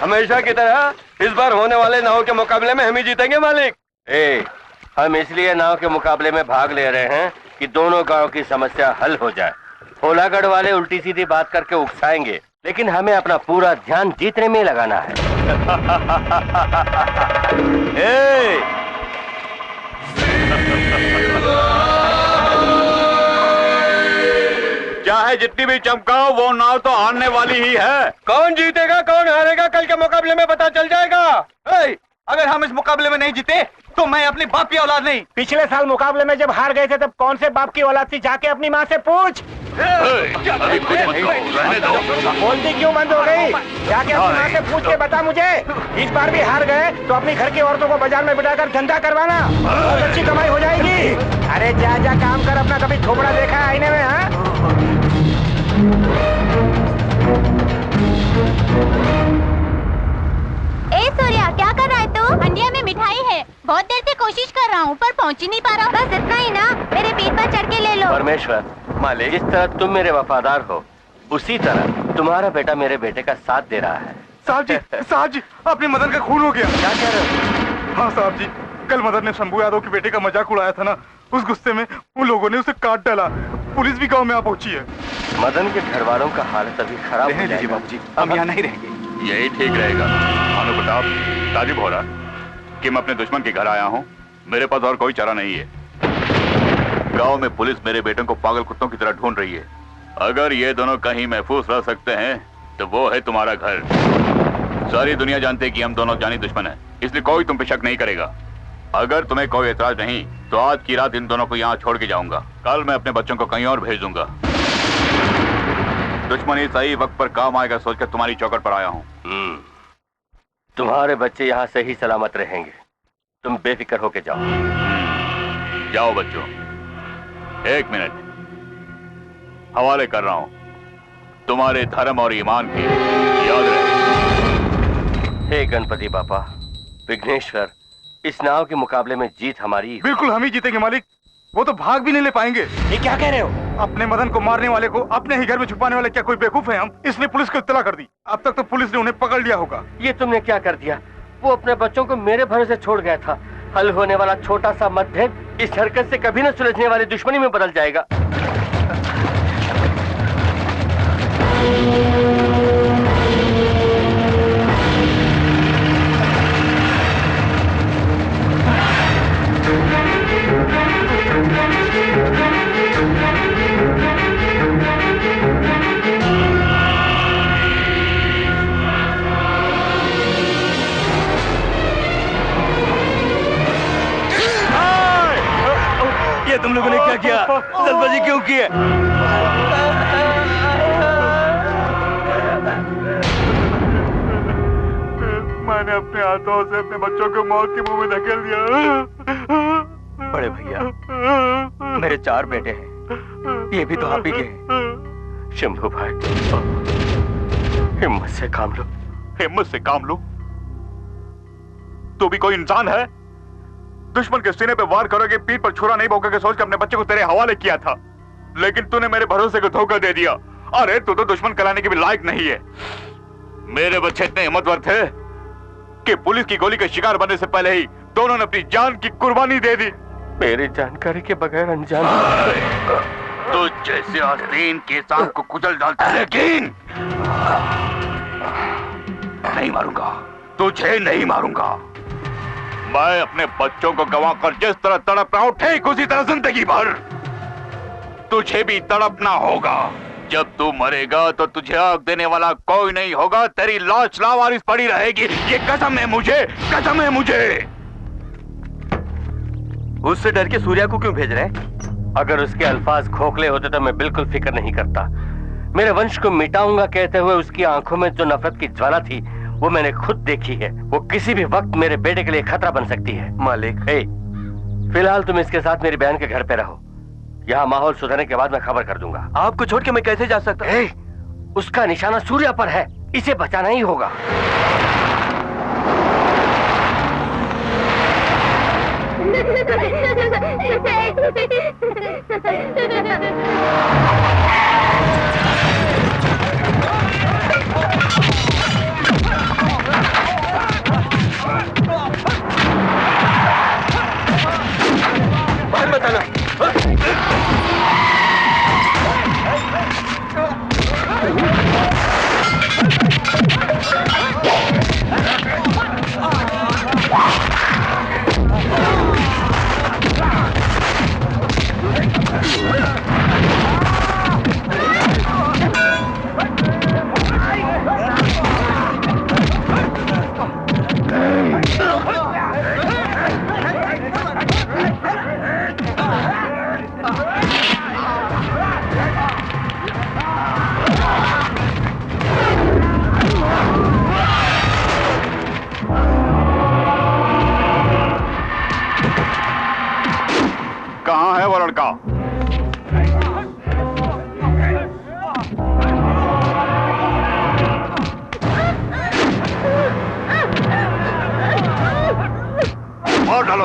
हमेशा की तरह इस बार होने वाले नाव के मुकाबले में हम ही जीतेंगे मालिक। हम इसलिए नाव के मुकाबले में भाग ले रहे हैं कि दोनों गांव की समस्या हल हो जाए। होलागढ़ वाले उल्टी सीधी बात करके उकसाएंगे, लेकिन हमें अपना पूरा ध्यान जीतने में लगाना है। चाहे जितनी भी चमकाओ, वो नाव तो हारने वाली ही है। कौन जीतेगा कौन हारेगा कल के मुकाबले में पता चल जाएगा। अगर हम इस मुकाबले में नहीं जीते तो मैं अपनी बाप की औलाद नहीं। पिछले साल मुकाबले में जब हार गए थे तब कौन से बाप की औलाद थी, जाके अपनी माँ से पूछ। बोलती क्यों बंद हो गई? जाके अपनी माँ से पूछ के बता मुझे। इस बार भी हार गए तो अपनी घर की औरतों को बाजार में बिठाकर धंधा करवाना, बहुत अच्छी कमाई हो जाएगी। अरे जा जा काम कर अपना, कभी थोपड़ा देखा है आईने में? हाँ सूर्या, क्या कर रहा है तू? हंडिया में मिठाई है, बहुत देर से कोशिश कर रहा हूँ पर पहुँच ही नहीं पा रहा। बस इतना ही ना, मेरे पीठ पर चढ़ के ले लो। परमेश्वर मालिक, जिस तरह तुम मेरे वफादार हो उसी तरह तुम्हारा बेटा मेरे बेटे का साथ दे रहा है। साहब जी, अपने मदन का खून हो गया। क्या कह रहे हो? हाँ साहब जी, कल मदन ने शंभू यादव के बेटे का मजाक उड़ाया था ना, उस गुस्से में उन लोगों ने उसे काट डाला। पुलिस भी गांव में आ पहुंची है। मदन के घर वालों का हालत अभी खराब हो जाएगा। बाबूजी, हम यहाँ नहीं रहेंगे। यही ठीक रहेगा। भानु प्रताप, ताजुब हो रहा कि मैं अपने दुश्मन के घर आया हूँ। मेरे पास और कोई चारा नहीं है। गांव में पुलिस मेरे बेटों को पागल कुत्तों की तरह ढूंढ रही है। अगर ये दोनों कहीं महफूज रह सकते हैं तो वो है तुम्हारा घर। सारी दुनिया जानती है कि हम दोनों जानी दुश्मन हैं, इसलिए कोई तुम पे शक नहीं करेगा। अगर तुम्हें कोई एतराज नहीं तो आज की रात इन दोनों को यहाँ छोड़ के जाऊंगा। कल मैं अपने बच्चों को कहीं और भेज दूंगा। दुश्मन ही सही वक्त पर काम आएगा सोचकर तुम्हारी चौकट पर आया हूँ। तुम्हारे बच्चे यहाँ से ही सलामत रहेंगे, तुम बेफिक्र होके जाओ। जाओ बच्चों, 1 मिनट हवाले कर रहा हूँ। तुम्हारे धर्म और ईमान की याद रहे। हे गणपति बापा, विघ्नेश्वर, इस नाव के मुकाबले में जीत हमारी। बिल्कुल हम ही जीतेंगे मालिक। वो तो भाग भी नहीं ले पाएंगे। ये क्या कह रहे हो? अपने मदन को मारने वाले को अपने ही घर में छुपाने वाले क्या कोई बेवकूफ है हम? इसलिए पुलिस को इत्तला कर दी। अब तक तो पुलिस ने उन्हें पकड़ लिया होगा। ये तुमने क्या कर दिया? वो अपने बच्चों को मेरे भरोसे छोड़ गया था। हल होने वाला छोटा सा मतभेद इस हरकत से कभी न सुलझने वाली दुश्मनी में बदल जाएगा। ये तुम लोगों ने क्या किया? जल्दबाजी क्यों की है? मैंने अपने हाथों से अपने बच्चों को मौत के मुंह में धकेल दिया। बड़े भैया, मेरे 4 बेटे हैं, ये भी तो आप ही के हैं। शंभू भाई, हिम्मत से काम लो। हिम्मत से काम लो? तू भी कोई इंसान है? दुश्मन के सीने पे वार करोगे, पीठ पर छुरा नहीं भोंकोगे सोच के अपने बच्चे को तेरे हवाले किया था, लेकिन तूने मेरे भरोसे को धोखा दे दिया। अरे तू तो दुश्मन कहलाने के भी लायक नहीं है। मेरे बच्चे इतने हिम्मतवर थे कि पुलिस की गोली के शिकार बनने से पहले ही दोनों ने अपनी जान की कुर्बानी दे दी। मेरी जानकारी के बगैर अनजान तो जैसे आस्तीन के सांप को कुचल डालता है, लेकिन नहीं मारूंगा, तुझे नहीं मारूंगा। मैं अपने बच्चों को गंवाकर जिस तरह तड़प रहा हूं, ठीक उसी तरह जिंदगी भर तुझे भी तड़पना होगा। जब तू मरेगा तो तुझे आग देने वाला कोई नहीं होगा, तेरी लाश लावारिस पड़ी रहेगी। ये कसम है मुझे, कसम है मुझे। उससे डर के सूर्या को क्यों भेज रहे हैं? अगर उसके अल्फाज खोखले होते तो मैं बिल्कुल फिक्र नहीं करता। मेरे वंश को मिटाऊंगा कहते हुए उसकी आंखों में जो नफरत की ज्वाला थी वो मैंने खुद देखी है। वो किसी भी वक्त मेरे बेटे के लिए खतरा बन सकती है। मालिक, फिलहाल तुम इसके साथ मेरी बहन के घर पे रहो। यहाँ माहौल सुधरने के बाद मैं खबर कर दूंगा। आपको छोड़ के मैं कैसे जा सकता? उसका निशाना सूर्या पर है, इसे बचाना ही होगा।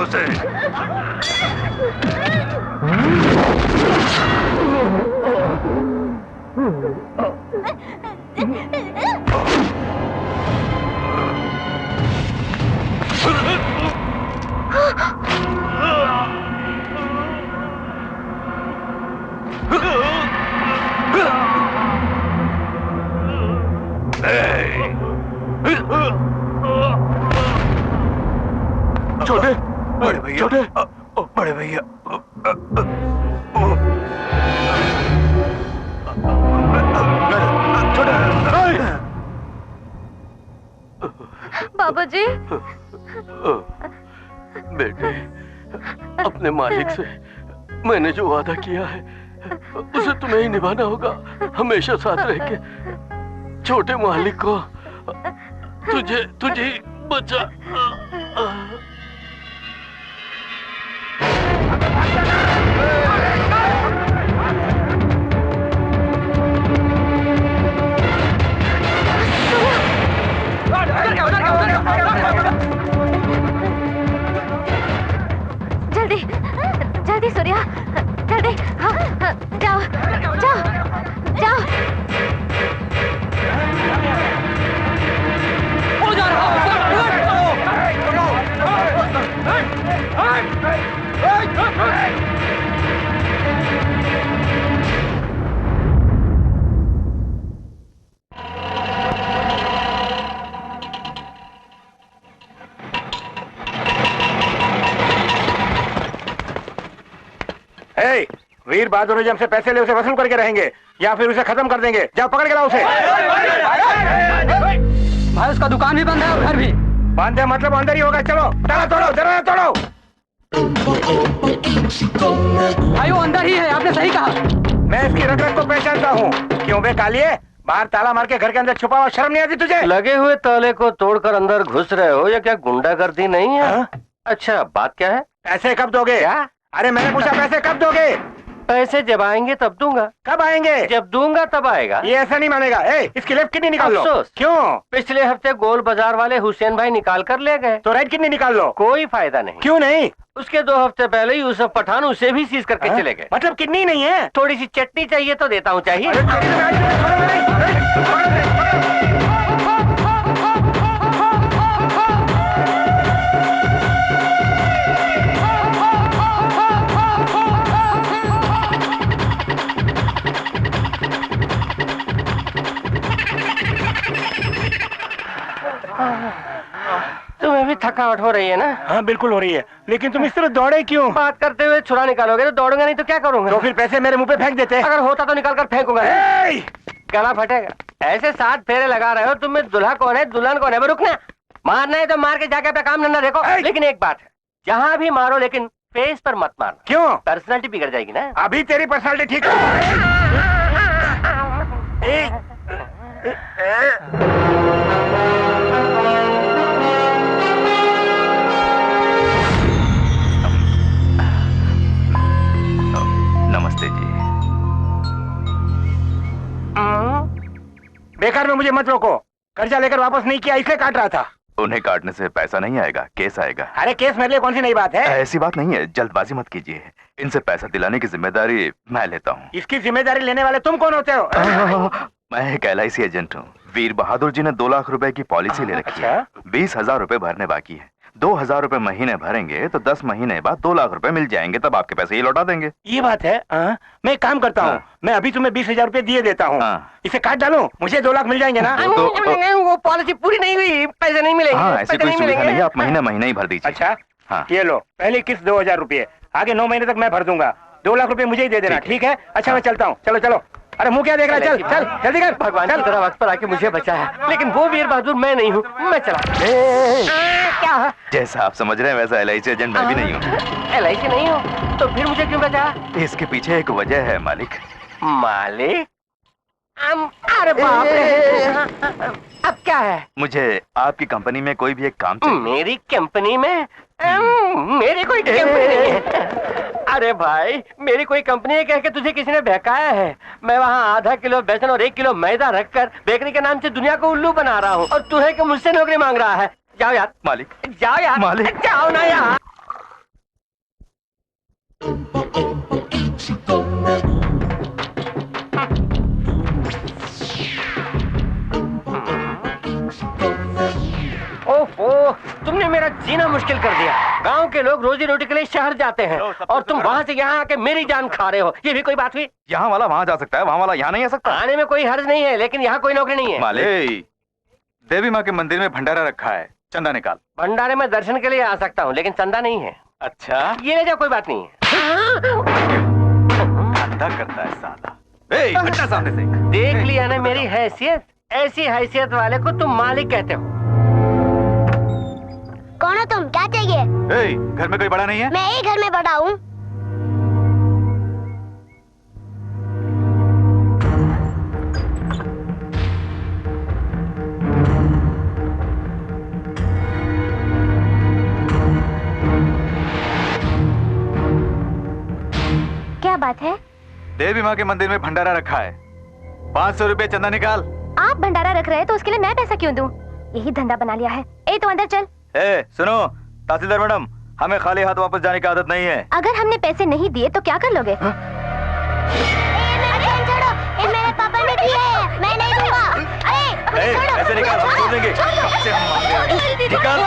उसे। छोटे बड़े भैया, छोटे बड़े भैया, बाबा जी। बेटे, अपने मालिक से मैंने जो वादा किया है उसे तुम्हें ही निभाना होगा। हमेशा साथ रह के छोटे मालिक को तुझे बचा। जल्दी जल्दी सूर्या, जल्दी। हाँ, जाओ जाओ जाओ। हो जा रहा वीर बहादुर ने हमसे पैसे ले उसे वसूल करके रहेंगे या फिर उसे खत्म कर देंगे। जाओ पकड़ के लाओ उसे। भाई उसका दुकान भी बंद है और घर भी बंद है, मतलब अंदर ही होगा। चलो ताला तोड़ो, दरवाजा तोड़ो। भाई वो अंदर ही है, आपने सही कहा। मैं इसकी रख को पहचानता हूँ। क्यों बे कालिए, बाहर ताला मार के घर के अंदर छुपा हुआ, शर्म नहीं आती तुझे? लगे हुए ताले को तोड़कर अंदर घुस रहे हो या क्या गुंडागर्दी नहीं है? हाँ? अच्छा, बात क्या है? पैसे कब दोगे? अरे मैंने पूछा पैसे कब दोगे? पैसे जब आएंगे तब दूंगा। कब आएंगे? जब दूंगा तब आएगा। ये ऐसा नहीं मानेगा। इसकी लेफ्ट किडनी निकाल लो। अफसोस। क्यों? पिछले हफ्ते गोल बाजार वाले हुसैन भाई निकाल कर ले गए। तो राइट किडनी निकाल लो। कोई फायदा नहीं। क्यों नहीं? उसके 2 हफ्ते पहले यूसुफ पठान उसे भी सीज करके चले गए। मतलब किडनी नहीं है? थोड़ी सी चटनी चाहिए तो देता हूँ। चाहिए? तुम्हें भी थकावट हो रही है ना? हाँ बिल्कुल हो रही है, लेकिन तुम इस तरह दौड़े क्यों? बात करते हुए छुरा निकालोगे तो दौड़ूंगा, नहीं तो क्या करूंगा? तो फिर पैसे मेरे मुंह पे फेंक देते। अगर होता तो निकाल कर फेंकूंगा। गला फटेगा। ऐसे 7 फेरे लगा रहे हो तुम में। दुल्हा कौन है दुल्हन कौन है? वो रुकना। मारना है तो मार के जाके अपना काम धंधा देखो। लेकिन एक बात है, जहाँ भी मारो लेकिन फेस पर मत मारना। क्यों? पर्सनालिटी बिगड़ जाएगी ना। अभी तेरी पर्सनालिटी ठीक नमस्ते जी। बेकार में मुझे मत रोको। कर्जा लेकर वापस नहीं किया इसलिए काट रहा था। उन्हें काटने से पैसा नहीं आएगा, केस आएगा। अरे केस मेरे लिए कौन सी नई बात है? ऐसी बात नहीं है, जल्दबाजी मत कीजिए। इनसे पैसा दिलाने की जिम्मेदारी मैं लेता हूँ। इसकी जिम्मेदारी लेने वाले तुम कौन होते हो? मैं एक LIC एजेंट हूँ। वीर बहादुर जी ने 2 लाख रुपए की पॉलिसी ले रखी है। 20,000 रुपए भरने बाकी है। 2,000 रुपए महीने भरेंगे तो 10 महीने बाद 2 लाख रुपए मिल जाएंगे, तब आपके पैसे ये लौटा देंगे। ये बात है। मैं एक काम करता हूँ, मैं अभी तुम्हें 20,000 रुपए दिए देता हूँ। इसे काट डालूं, मुझे 2 लाख मिल जाएंगे ना? वो पॉलिसी पूरी नहीं हुई, पैसे नहीं मिलेंगे। हाँ, ऐसी कोई सुविधा नहीं है, आप महीना ही भर दीजिए। अच्छा हाँ। ये लो, पहली किस्त 2,000 रुपए, आगे 9 महीने तक मैं भर दूंगा। 2 लाख रुपए मुझे ही दे देना, ठीक है? अच्छा मैं चलता हूँ। चलो चलो। अरे मुंह क्या देख रहा है? चल चल जल्दी कर। भगवान की तरह वक्त पर आके मुझे बचाया, लेकिन वो वीर बहादुर मैं नहीं हूँ। मैं चला। क्या? जैसा आप समझ रहे हैं वैसा LIC एजेंट मैं भी नहीं हूँ। LIC नहीं हो तो फिर मुझे क्यों बचाया? इसके पीछे एक वजह है मालिक। मालिक? अरे बाप रे! अब क्या है? मुझे आपकी कंपनी में कोई भी एक काम चाहिए। मेरी कंपनी में? मेरी कोई कंपनी नहीं है। अरे भाई, मेरी कोई कंपनी है कह के तुझे किसी ने बहकाया है। मैं वहाँ आधा किलो बेसन और 1 किलो मैदा रखकर बेकरी के नाम से दुनिया को उल्लू बना रहा हूँ, और तू है कि मुझसे नौकरी मांग रहा है। जाओ यार मालिक। जाओ यार मालिक। जाओ ना यार। ओहो, तुमने मेरा जीना मुश्किल कर दिया। गांव के लोग रोजी रोटी के लिए शहर जाते हैं और तुम वहां से यहाँ आके मेरी जान खा रहे हो। ये भी कोई बात हुई? यहाँ वाला वहाँ जा सकता है, वहाँ वाला यहाँ नहीं आ सकता। आने में कोई हर्ज नहीं है, लेकिन यहाँ कोई नौकरी नहीं है। मालिक, देवी माँ के मंदिर में भंडारा रखा है, चंदा निकाल। भंडारे में दर्शन के लिए आ सकता हूँ, लेकिन चंदा नहीं है। अच्छा, ये ले जाओ, कोई बात नहीं है। धंधा करता है साला। ए, हटना सामने से। देख लिया ना मेरी हैसियत? ऐसी हैसियत वाले को तुम मालिक कहते हो। कौन हो तुम? क्या चाहिए? ए, घर में कोई बड़ा नहीं है? मैं ही घर में बड़ा हूँ। क्या बात है? देवी माँ के मंदिर में भंडारा रखा है, 500 रुपए चंदा निकाल। आप भंडारा रख रहे हैं तो उसके लिए मैं पैसा क्यों दूं? यही धंधा बना लिया है। ए, तो अंदर चल। ए, सुनो तहसीलदार मैडम, हमें खाली हाथ वापस जाने की आदत नहीं है। अगर हमने पैसे नहीं दिए तो क्या कर लोगे? मेरे पापा ने दिए हैं, मैं नहीं दूंगा। अरे, ऐसे निकाल, हम छोड़ देंगे। कब से हम मांग रहे हैं। निकाल।